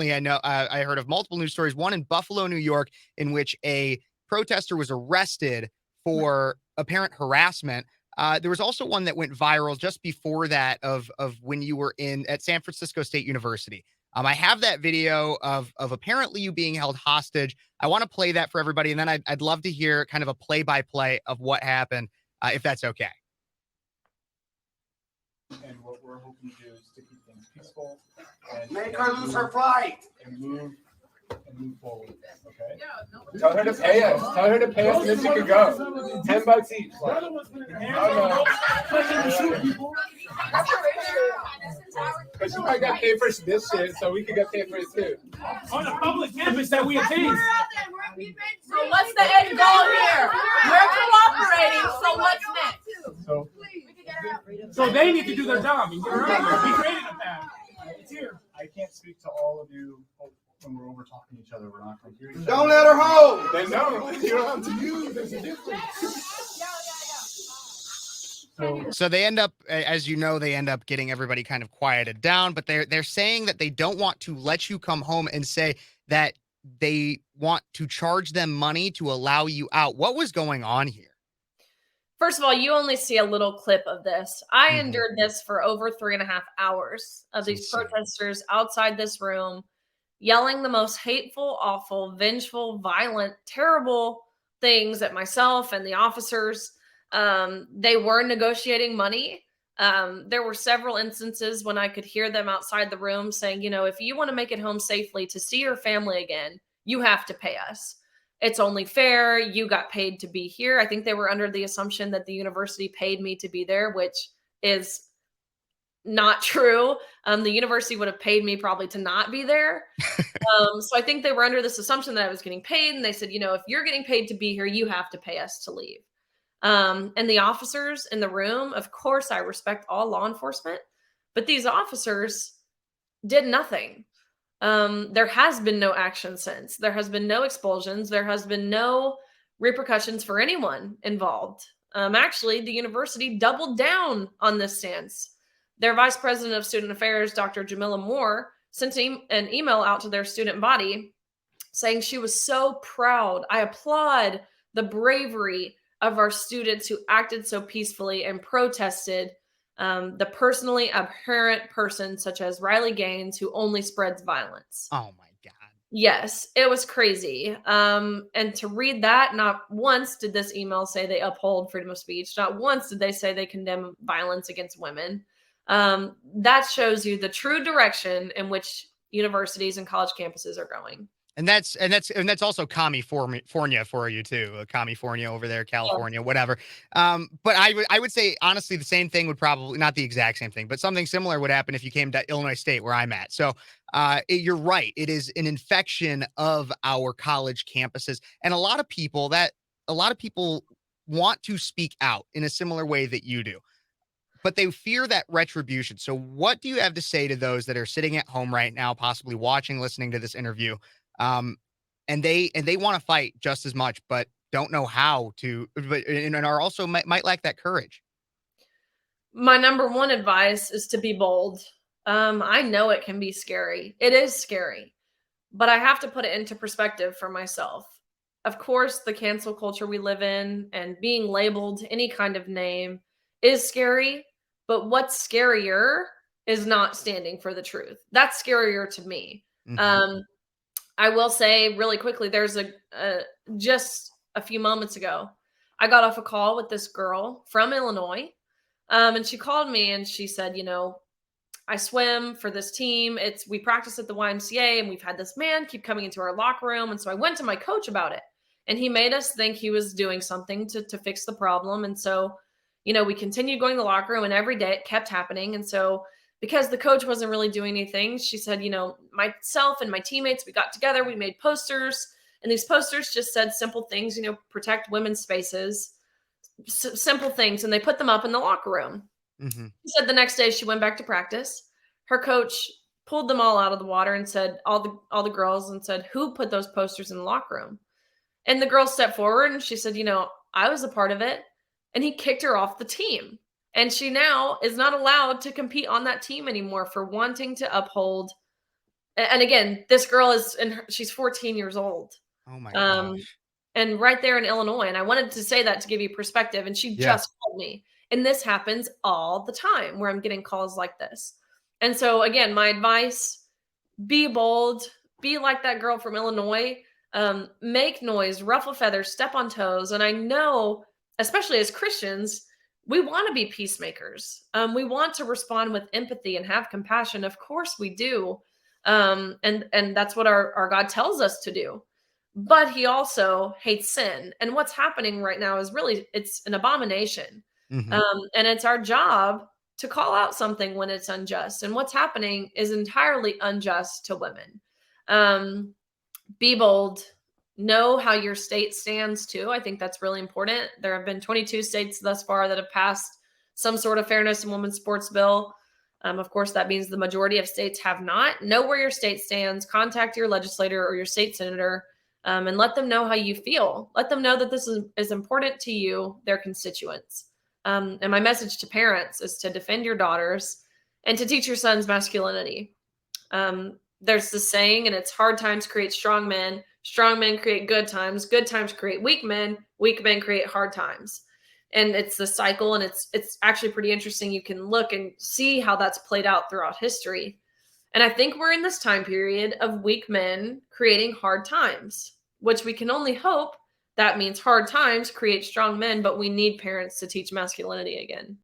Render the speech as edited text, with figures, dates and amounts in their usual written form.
recently, I heard of multiple news stories, one in Buffalo, New York, in which a protester was arrested for apparent harassment. There was also one that went viral just before that of when you were at San Francisco State University. I have that video of apparently you being held hostage. I want to play that for everybody, and then I'd love to hear kind of a play-by-play of what happened, if that's okay. And what we're hoping to do is to keep things peaceful and make her lose her flight and move forward. Okay. Tell her to pay us. Tell her to pay us, and then she could go. $10 each. Because you might get paid for this shit, so we could get paid for it too. On a public campus that we attend. So what's the end goal here? We're cooperating, so what's next? So they need to do their job and get her out there. We created a path. It's here. I can't speak to all of you when we're over talking to each other. We're not going to hear each other. Don't let her hold. Then no, you don't have to use. There's a difference. So they end up, as you know, they end up getting everybody kind of quieted down, but they're saying that they don't want to let you come home and say that they want to charge them money to allow you out. What was going on here? First of all, you only see a little clip of this. I endured this for over 3.5 hours of these protesters outside this room, yelling the most hateful, awful, vengeful, violent, terrible things at myself and the officers. They were negotiating money. There were several instances when I could hear them outside the room saying, if you want to make it home safely to see your family again, you have to pay us. It's only fair. You got paid to be here. I think they were under the assumption that the university paid me to be there, which is not true. The university would have paid me probably to not be there. So I think they were under this assumption that I was getting paid. And they said, if you're getting paid to be here, you have to pay us to leave. And the officers in the room, of course, I respect all law enforcement, but these officers did nothing. There has been no action since. There has been no expulsions. There has been no repercussions for anyone involved. Actually, the university doubled down on this stance. Their vice president of student affairs, Dr. Jamila Moore, sent an email out to their student body saying she was so proud. I applaud the bravery of our students who acted so peacefully and protested the personally abhorrent person such as Riley Gaines, who only spreads violence. Oh my God. Yes, it was crazy. And to read that, not once did this email say they uphold freedom of speech. Not once did they say they condemn violence against women. That shows you the true direction in which universities and college campuses are going. And that's also California for you too. California over there, California, whatever. But I would say honestly, the same thing would probably not the exact same thing, but something similar would happen if you came to Illinois State where I'm at. So you're right. It is an infection of our college campuses. And a lot of people want to speak out in a similar way that you do, but they fear that retribution. So what do you have to say to those that are sitting at home right now, possibly watching, listening to this interview? And they want to fight just as much, but don't know how to, and are also might lack that courage. My number one advice is to be bold. I know it can be scary. It is scary, but I have to put it into perspective for myself. Of course, the cancel culture we live in and being labeled any kind of name is scary, but what's scarier is not standing for the truth. That's scarier to me. Mm-hmm. I will say really quickly, there's just a few moments ago, I got off a call with this girl from Illinois, and she called me and she said, I swim for this team. We practice at the YMCA and we've had this man keep coming into our locker room. And so I went to my coach about it and he made us think he was doing something to fix the problem. And so, we continued going to the locker room and every day it kept happening. And so because the coach wasn't really doing anything, she said, myself and my teammates, we got together, we made posters, and these posters just said simple things, protect women's spaces, simple things, and they put them up in the locker room. Mm-hmm. She said the next day she went back to practice. Her coach pulled them all out of the water and said, all the girls, and said, who put those posters in the locker room? And the girl stepped forward and she said, I was a part of it. And he kicked her off the team. And she now is not allowed to compete on that team anymore for wanting to uphold And again, this girl she's 14 years old. Oh my Um, gosh. and right there in Illinois. And I wanted to say that to give you perspective. And she Yeah. just called me. And this happens all the time where I'm getting calls like this. And so again, my advice, be bold, be like that girl from Illinois, make noise, ruffle feathers, step on toes. And I know, especially as Christians, we want to be peacemakers. We want to respond with empathy and have compassion. Of course we do. And that's what our God tells us to do. But he also hates sin. And what's happening right now is really, it's an abomination. Mhm. And it's our job to call out something when it's unjust. And what's happening is entirely unjust to women. Be bold. Know how your state stands too. I think that's really important. There have been 22 states thus far that have passed some sort of fairness in women's sports bill. Of course, that means the majority of states have not. Know where your state stands. Contact your legislator or your state senator, and let them know how you feel. Let them know that this is important to you, their constituents. And my message to parents is to defend your daughters and to teach your sons masculinity. There's this saying, and it's hard times create strong men create good times create weak men create hard times. And it's the cycle, and it's actually pretty interesting. You can look and see how that's played out throughout history. And I think we're in this time period of weak men creating hard times, which we can only hope that means hard times create strong men, but we need parents to teach masculinity again.